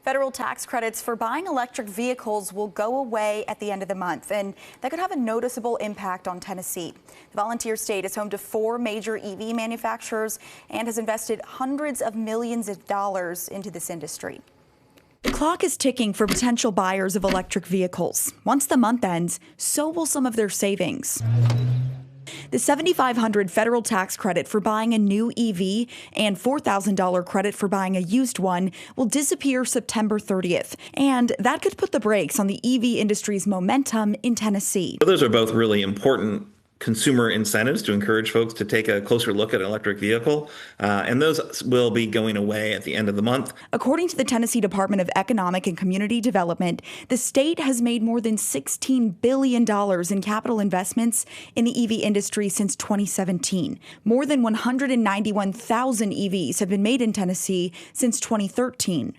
Federal tax credits for buying electric vehicles will go away at the end of the month, and that could have a noticeable impact on Tennessee. The volunteer state is home to 4 major EV manufacturers and has invested hundreds of millions of dollars into this industry. The clock is ticking for potential buyers of electric vehicles. Once the month ends, so will some of their savings. The $7,500 federal tax credit for buying a new EV and $4,000 credit for buying a used one will disappear September 30th, and that could put the brakes on the EV industry's momentum in Tennessee. Those are both really important consumer incentives to encourage folks to take a closer look at an electric vehicle, and those will be going away at the end of the month. According to the Tennessee Department of Economic and Community Development, the state has made more than $16 billion in capital investments in the EV industry since 2017. More than 191,000 EVs have been made in Tennessee since 2013.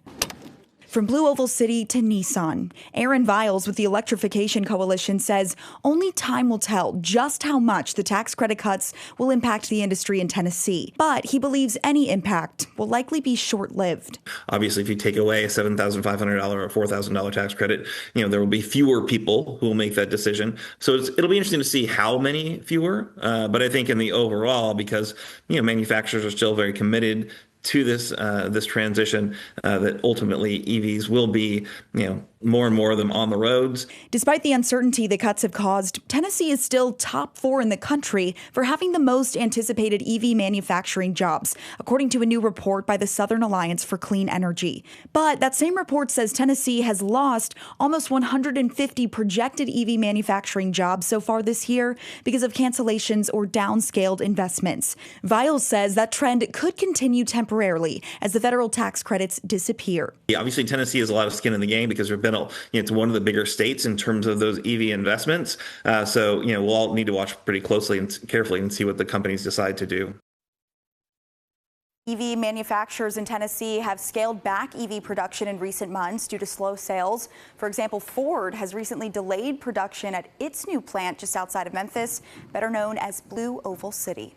From Blue Oval City to Nissan, Aaron Viles with the Electrification Coalition says only time will tell just how much the tax credit cuts will impact the industry in Tennessee. But he believes any impact will likely be short-lived. Obviously, if you take away a $7,500 or $4,000 tax credit, there will be fewer people who will make that decision. So it'll be interesting to see how many fewer. But I think in the overall, because manufacturers are still very committed to this transition, that ultimately EVs will be, more and more of them on the roads. Despite the uncertainty the cuts have caused, Tennessee is still top 4 in the country for having the most anticipated EV manufacturing jobs, according to a new report by the Southern Alliance for Clean Energy. But that same report says Tennessee has lost almost 150 projected EV manufacturing jobs so far this year because of cancellations or downscaled investments. Viles says that trend could continue temporarily as the federal tax credits disappear. Obviously, Tennessee has a lot of skin in the game because it's one of the bigger states in terms of those EV investments. So we'll all need to watch pretty closely and carefully and see what the companies decide to do. EV manufacturers in Tennessee have scaled back EV production in recent months due to slow sales. For example, Ford has recently delayed production at its new plant just outside of Memphis, better known as Blue Oval City.